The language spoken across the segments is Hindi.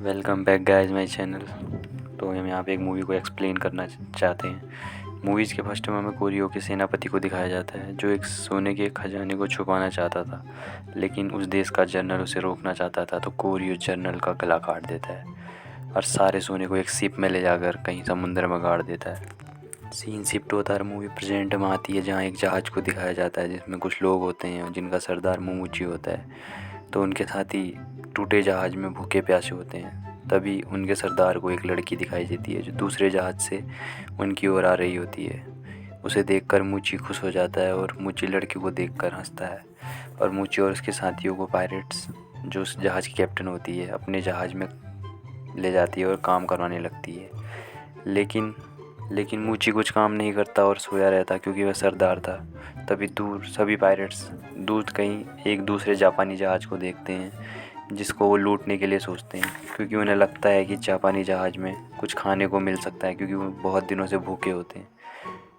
Welcome back guys my channel. तो हम यहाँ पे एक मूवी को एक्सप्लेन करना चाहते हैं। मूवीज़ के फर्स्ट में हमें कोरियो के सेनापति को दिखाया जाता है जो एक सोने के खजाने को छुपाना चाहता था, लेकिन उस देश का जनरल उसे रोकना चाहता था। तो कोरियो जनरल का गला काट देता है और सारे सोने को एक शिप में ले जाकर कहीं समुद्र में गाड़ देता है। सीन शिफ्ट होता है, मूवी प्रेजेंट में आती है जहाँ एक जहाज़ को दिखाया जाता है जिसमें कुछ लोग होते हैं जिनका सरदार मोमोची होता है। तो उनके साथी टूटे जहाज़ में भूखे प्यासे होते हैं। तभी उनके सरदार को एक लड़की दिखाई देती है जो दूसरे जहाज़ से उनकी ओर आ रही होती है। उसे देखकर मूची खुश हो जाता है और मूची लड़की को देखकर हंसता है। और मूची और उसके साथियों को पायरेट्स, जो उस जहाज़ की कैप्टन होती है, अपने जहाज़ में ले जाती है और काम करवाने लगती है। लेकिन मूची कुछ काम नहीं करता और सोया रहता क्योंकि वह सरदार था। तभी दूर सभी पायरेट्स दूर कहीं एक दूसरे जापानी जहाज़ को देखते हैं जिसको वो लूटने के लिए सोचते हैं, क्योंकि उन्हें लगता है कि जापानी जहाज़ में कुछ खाने को मिल सकता है क्योंकि वो बहुत दिनों से भूखे होते हैं।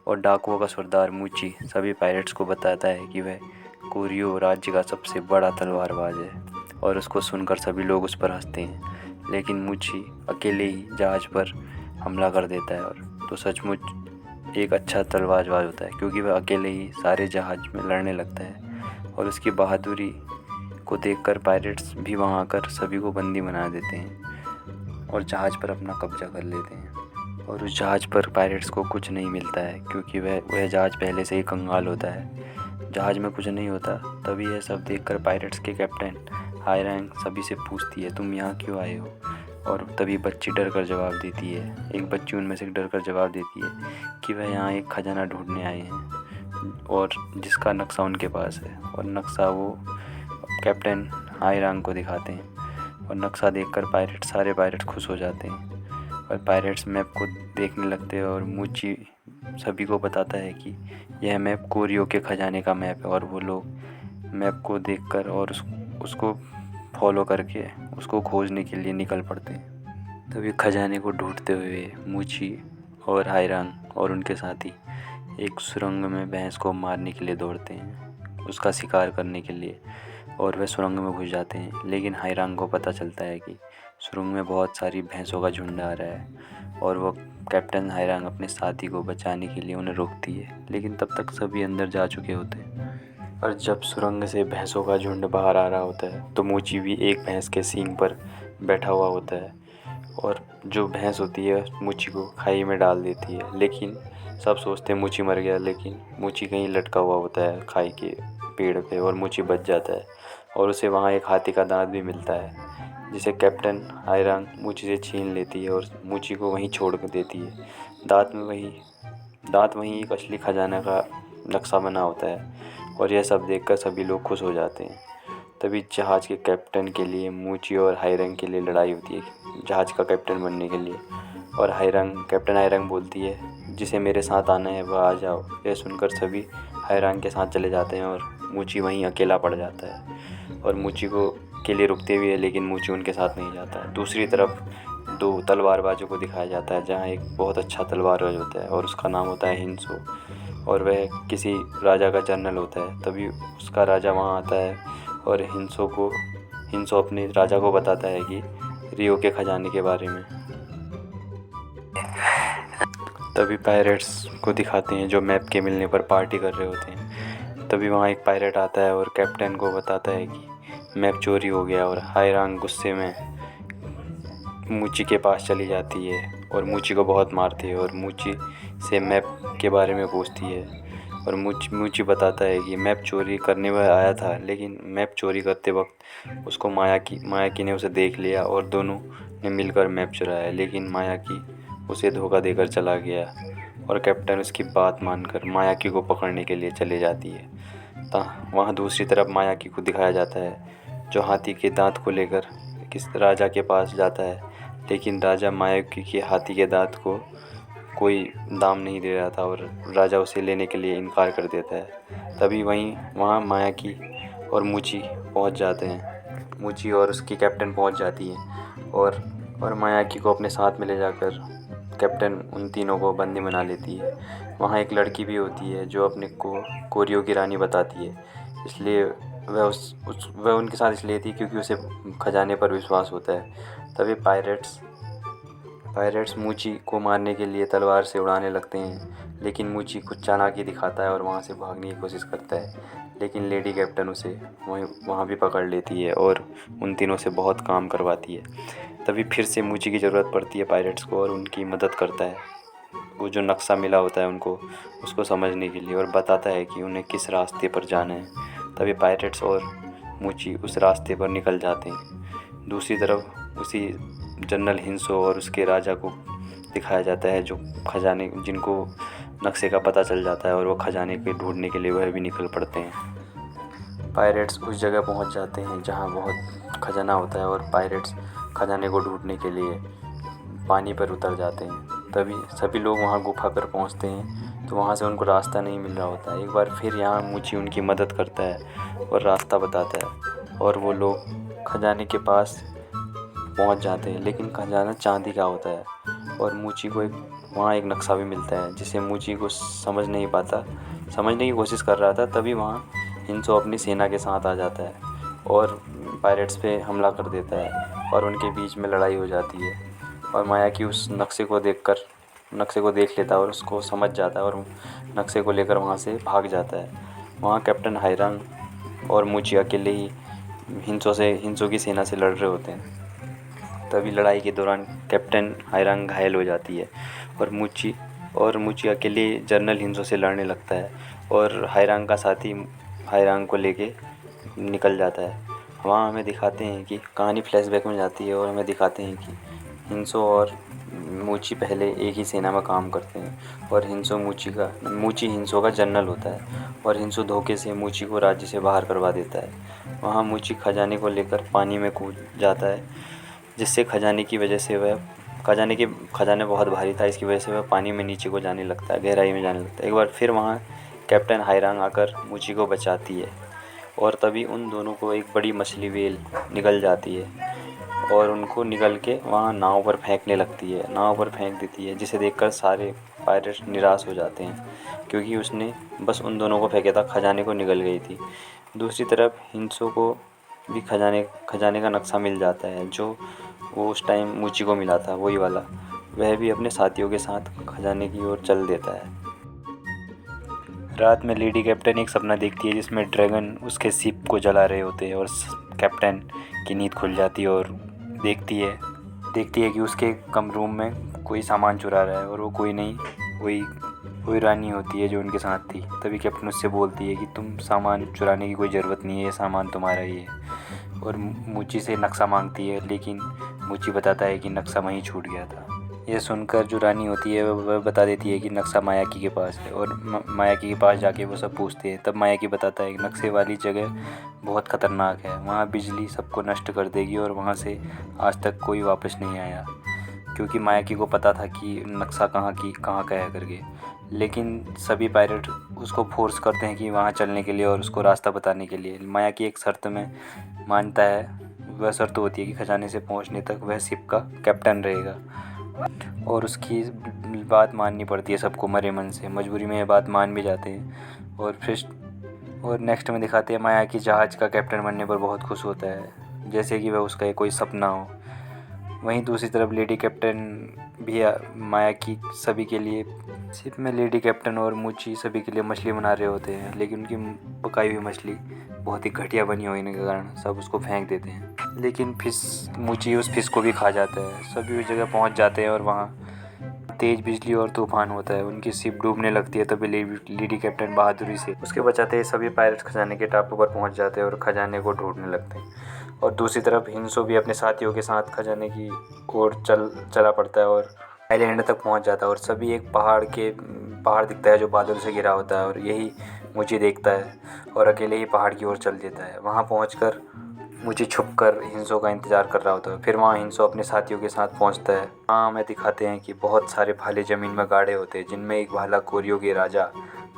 और डाकुओं का सरदार मूची सभी पायरेट्स को बताता है कि वह कोरियो राज्य का सबसे बड़ा तलवारबाज है और उसको सुनकर सभी लोग उस पर हंसते हैं। लेकिन मूची अकेले ही जहाज़ पर हमला कर देता है और तो सचमुच एक अच्छा तलवारबाज होता है क्योंकि वह अकेले ही सारे जहाज़ में लड़ने लगता है। और उसकी बहादुरी को देखकर पायरेट्स भी वहाँ आकर सभी को बंदी बना देते हैं और जहाज़ पर अपना कब्जा कर लेते हैं। और उस जहाज़ पर पायरेट्स को कुछ नहीं मिलता है क्योंकि वह जहाज़ पहले से ही कंगाल होता है। जहाज़ में कुछ नहीं होता। तभी यह सब देखकर पायरेट्स के कैप्टन हायरैंग सभी से पूछती है, तुम यहाँ क्यों आए हो? और तभी बच्ची डर कर जवाब देती है, एक बच्ची उनमें से डर कर जवाब देती है कि वह यहाँ एक खजाना ढूंढने आए हैं और जिसका नक्शा उनके पास है। और नक्शा वो कैप्टन हायरैंग को दिखाते हैं और नक्शा देखकर सारे पायरेट्स खुश हो जाते हैं और पायरेट्स मैप को देखने लगते हैं। और मूची सभी को बताता है कि यह मैप कोरियो के खजाने का मैप है और वो लोग मैप को देखकर और उसको फॉलो करके उसको खोजने के लिए निकल पड़ते हैं। तभी खजाने को ढूंढते हुए मूची और हायरांग और उनके साथी एक सुरंग में भैंस को मारने के लिए दौड़ते हैं, उसका शिकार करने के लिए। और वह सुरंग में घुस जाते हैं, लेकिन हायरांग को पता चलता है कि सुरंग में बहुत सारी भैंसों का झुंड आ रहा है और वो कैप्टन हायरांग अपने साथी को बचाने के लिए उन्हें रोकती है, लेकिन तब तक सभी अंदर जा चुके होते हैं। और जब सुरंग से भैंसों का झुंड बाहर आ रहा होता है तो मूची भी एक भैंस के सींग पर बैठा हुआ होता है और जो भैंस होती है मूची को खाई में डाल देती है। लेकिन सब सोचते हैं मूची मर गया, लेकिन मूची कहीं लटका हुआ होता है खाई के पेड़ पे और मूची बच जाता है और उसे वहाँ एक हाथी का दांत भी मिलता है जिसे कैप्टन हायरांग मूची से छीन लेती है और मूची को वहीं छोड़ कर देती है। दांत वहीं एक असली खजाना का नक्शा बना होता है और यह सब देखकर सभी लोग खुश हो जाते हैं। तभी जहाज़ के कैप्टन के लिए मूची और हायरांग के लिए लड़ाई होती है जहाज़ का कैप्टन बनने के लिए। और कैप्टन हायरांग बोलती है, जिसे मेरे साथ आना है वह आ जाओ। यह सुनकर सभी हायरांग के साथ चले जाते हैं और मूची वहीं अकेला पड़ जाता है और मूची को के लिए रुकते भी है, लेकिन मूची उनके साथ नहीं जाता है। दूसरी तरफ दो तलवारबाजों को दिखाया जाता है जहाँ एक बहुत अच्छा तलवारबाज होता है और उसका नाम होता है हिंसो और वह किसी राजा का जनरल होता है। तभी उसका राजा वहाँ आता है और हिंसो अपने राजा को बताता है कि रियो के खजाने के बारे में। तभी पायरेट्स को दिखाते हैं जो मैप के मिलने पर पार्टी कर रहे होते हैं। तभी वहाँ एक पायरेट आता है और कैप्टन को बताता है कि मैप चोरी हो गया और हायरांग गुस्से में मूची के पास चली जाती है और मूची को बहुत मारती है और मूची से मैप के बारे में पूछती है। और मूची बताता है कि मैप चोरी करने वह आया था, लेकिन मैप चोरी करते वक्त उसको मायाकी ने उसे देख लिया और दोनों ने मिलकर मैप चुराया, लेकिन मायाकी उसे धोखा देकर चला गया और कैप्टन उसकी बात मानकर मायाकी को पकड़ने के लिए चले जाती है। वहाँ दूसरी तरफ मायाकी को दिखाया जाता है जो हाथी के दांत को लेकर किस राजा के पास जाता है, लेकिन राजा मायाकी के हाथी के दांत को कोई दाम नहीं दे रहा था और राजा उसे लेने के लिए इनकार कर देता है। तभी वहाँ मायाकी और मूची पहुँच जाते हैं। मूची और उसकी कैप्टन पहुँच जाती है और मायाकी को अपने साथ में ले जाकर कैप्टन उन तीनों को बंदी बना लेती है। वहाँ एक लड़की भी होती है जो अपने को कोरियो की रानी बताती है, इसलिए वह उनके साथ इसलिए थी क्योंकि उसे खजाने पर विश्वास होता है। तभी पायरेट्स मूची को मारने के लिए तलवार से उड़ाने लगते हैं, लेकिन मूची कुछ चालाकी दिखाता है और वहाँ से भागने की कोशिश करता है। लेकिन लेडी कैप्टन उसे वहाँ भी पकड़ लेती है और उन तीनों से बहुत काम करवाती है। तभी फिर से मूची की ज़रूरत पड़ती है पायरेट्स को और उनकी मदद करता है। वो जो नक्शा मिला होता है उनको, उसको समझने के लिए, और बताता है कि उन्हें किस रास्ते पर जाना है। तभी पायरेट्स और मूची उस रास्ते पर निकल जाते हैं। दूसरी तरफ उसी जनरल हिंसो और उसके राजा को दिखाया जाता है, जो खजाने जिनको नक्शे का पता चल जाता है और वो खजाने के ढूंढने के लिए वह भी निकल पड़ते हैं। पायरेट्स उस जगह पहुंच जाते हैं जहां बहुत खजाना होता है और पायरेट्स खजाने को ढूंढने के लिए पानी पर उतर जाते हैं। तभी सभी लोग वहां गुफा पर पहुंचते हैं तो वहां से उनको रास्ता नहीं मिल रहा होता है। एक बार फिर यहाँ मूची उनकी मदद करता है और रास्ता बताता है और वो लोग खजाने के पास पहुंच जाते हैं। लेकिन खजाना चांदी का होता है और मूची को वहाँ एक नक्शा भी मिलता है जिसे मूची को समझने की कोशिश कर रहा था। तभी वहाँ हिंसो अपनी सेना के साथ आ जाता है और पायरेट्स पे हमला कर देता है और उनके बीच में लड़ाई हो जाती है। और मायाकी उस नक्शे को देख लेता है और उसको समझ जाता है और नक्शे को लेकर वहाँ से भाग जाता है। वहाँ कैप्टन हायरांग और मूची अकेले ही हिंसो की सेना से लड़ रहे होते हैं। तभी लड़ाई के दौरान कैप्टन हायरांग घायल हो जाती है और मूची अकेले जनरल हिंसो से लड़ने लगता है और हायरांग का साथी हायरांग को लेके निकल जाता है। वहाँ हमें दिखाते हैं कि कहानी फ्लैशबैक में जाती है और हमें दिखाते हैं कि हिंसो और मूची पहले एक ही सेना में काम करते हैं और मूची हिंसो का जनरल होता है और हिंसो धोखे से मूची को राज्य से बाहर करवा देता है। वहाँ मूची खजाने को लेकर पानी में कूद जाता है, जिससे खजाना बहुत भारी था, इसकी वजह से वह पानी में नीचे को जाने लगता है, गहराई में जाने लगता है। एक बार फिर वहाँ कैप्टन हायरांग आकर मूची को बचाती है और तभी उन दोनों को एक बड़ी मछली व्हेल निगल जाती है और उनको निगल के वहाँ नाव पर फेंक देती है, जिसे देखकर सारे पायरेट्स निराश हो जाते हैं क्योंकि उसने बस उन दोनों को फेंका था, खजाने को निगल गई थी। दूसरी तरफ हिंसो को भी खजाने का नक्शा मिल जाता है जो वो उस टाइम मूची को मिला था, वही वाला। वह भी अपने साथियों के साथ खजाने की ओर चल देता है। रात में लेडी कैप्टन एक सपना देखती है जिसमें ड्रैगन उसके शिप को जला रहे होते हैं और कैप्टन की नींद खुल जाती है और देखती है कि उसके कम रूम में कोई सामान चुरा रहा है और वो कोई नहीं, वही रानी होती है जो उनके साथ थी। तभी कैप्टन उससे बोलती है कि तुम सामान चुराने की कोई ज़रूरत नहीं है, ये सामान तुम्हारा ही है, और मूची से नक्शा मांगती है, लेकिन मूची बताता है कि नक्शा वहीं छूट गया था। ये सुनकर जो रानी होती है वह बता देती है कि नक्शा मायाकी के पास है और मायाकी के पास जाके वो सब पूछते हैं। तब मायाकी बताता है कि नक्शे वाली जगह बहुत ख़तरनाक है, वहाँ बिजली सबको नष्ट कर देगी और वहाँ से आज तक कोई वापस नहीं आया, क्योंकि मायाकी को पता था कि नक्शा कहाँ का है करके। लेकिन सभी पायरेट उसको फोर्स करते हैं कि वहाँ चलने के लिए और उसको रास्ता बताने के लिए। मायाकी एक शर्त में मानता है, वह शर्त होती है कि खजाने से पहुँचने तक वह शिप का कैप्टन रहेगा और उसकी बात माननी पड़ती है सबको मरे मन से। मजबूरी में ये बात मान भी जाते हैं और नेक्स्ट में दिखाते हैं मायाकी जहाज़ का कैप्टन बनने पर बहुत खुश होता है, जैसे कि वह उसका कोई सपना हो। वहीं दूसरी तरफ लेडी कैप्टन भी मायाकी सभी के लिए शिप में लेडी कैप्टन और मूची सभी के लिए मछली बना रहे होते हैं, लेकिन उनकी पकाई हुई मछली बहुत ही घटिया बनी होने के कारण सब उसको फेंक देते हैं। लेकिन मूची उस फिश को भी खा जाता है। सभी उस जगह पहुंच जाते हैं और वहाँ तेज़ बिजली और तूफान होता है, उनकी शिप डूबने लगती है। तभी लेडी कैप्टन बहादुरी से उसके बचाते हैं। सभी पायरेट्स खजाने के टापू पर पहुंच जाते हैं और खजाने को ढूंढने लगते हैं। और दूसरी तरफ हिंसो भी अपने साथियों के साथ खजाने की ओर चला पड़ता है और आइलैंड तक पहुंच जाता है और सभी एक पहाड़ दिखता है जो बादल से घिरा होता है और यही मूची देखता है और अकेले ही पहाड़ की ओर चल देता है। वहाँ पहुंचकर मूची छुपकर हिंसो का इंतज़ार कर रहा होता है। फिर वहाँ हिंसो अपने साथियों के साथ पहुँचता है। वहाँ हमें दिखाते हैं कि बहुत सारे भाले ज़मीन में गाड़े होते हैं, जिनमें एक भाला कोरियो के राजा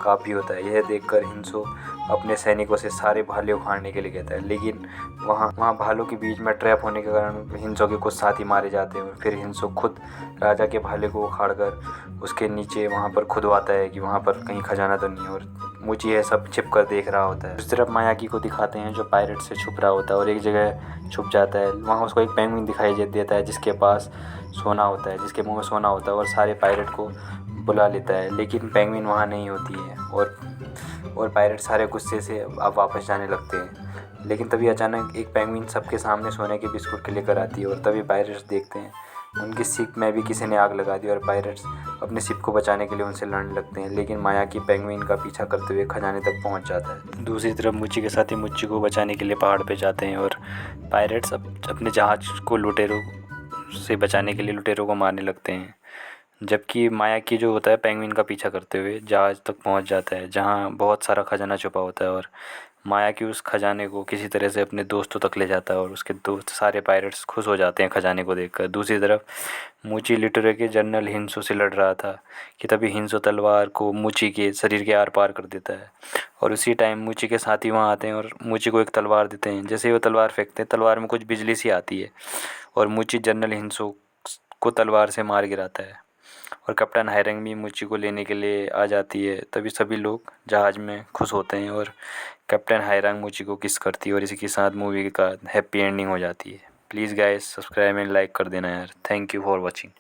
का भी होता है। यह देखकर हिंसो अपने सैनिकों से सारे भाले उखाड़ने के लिए कहता है, लेकिन वहाँ भालों के बीच में ट्रैप होने के कारण हिंसो के कुछ साथी मारे जाते हैं। फिर हिंसो खुद राजा के भाले को उखाड़ कर उसके नीचे वहाँ पर खुदवाता है कि वहाँ पर कहीं खजाना तो नहीं है, और मुची है सब छिप कर देख रहा होता है। उस तरफ मायाकी को दिखाते हैं जो पायरेट से छुप रहा होता है और एक जगह छुप जाता है। वहाँ उसको एक पेंगुइन दिखाई देता है जिसके पास सोना होता है, जिसके मुंह में सोना होता है, और सारे पायरेट को बुला लेता है, लेकिन पेंगुइन वहाँ नहीं होती है और पायरेट सारे गुस्से से अब वापस जाने लगते हैं। लेकिन तभी अचानक एक पेंगुइन सबके सामने सोने के बिस्कुट के लेकर आती है और तभी पायरेट्स देखते हैं उनकी शिप में भी किसी ने आग लगा दी और पायरेट्स अपने शिप को बचाने के लिए उनसे लड़ने लगते हैं, लेकिन मायाकी पेंगुइन का पीछा करते हुए खजाने तक पहुंच जाता है। दूसरी तरफ मुची के साथी मुच्ची को बचाने के लिए पहाड़ पे जाते हैं और पायरेट्स अपने जहाज को लुटेरों से बचाने के लिए लुटेरों को मारने लगते हैं, जबकि मायाकी जो होता है पेंगुइन का पीछा करते हुए जहाज़ तक पहुंच जाता है जहां बहुत सारा खजाना छुपा होता है, और मायाकी उस खजाने को किसी तरह से अपने दोस्तों तक ले जाता है और उसके दोस्त सारे पायरेट्स खुश हो जाते हैं खजाने को देखकर। दूसरी तरफ मुची लिटोरे के जनरल हिंसो से लड़ रहा था कि तभी हिंसो तलवार को मुची के शरीर के आर पार कर देता है, और उसी टाइम मुची के साथी वहाँ आते हैं और मुची को एक तलवार देते हैं। जैसे ही वो तलवार फेंकते हैं तलवार में कुछ बिजली सी आती है और मुची जनरल हिंसो को तलवार से मार गिराता है, और कप्तान हायरंग भी मुची को लेने के लिए आ जाती है। तभी सभी लोग जहाज़ में खुश होते हैं और कैप्टन हायरंग मुची को किस करती है और इसी के साथ मूवी का हैप्पी एंडिंग हो जाती है। Please guys subscribe and like कर देना यार। Thank you for watching.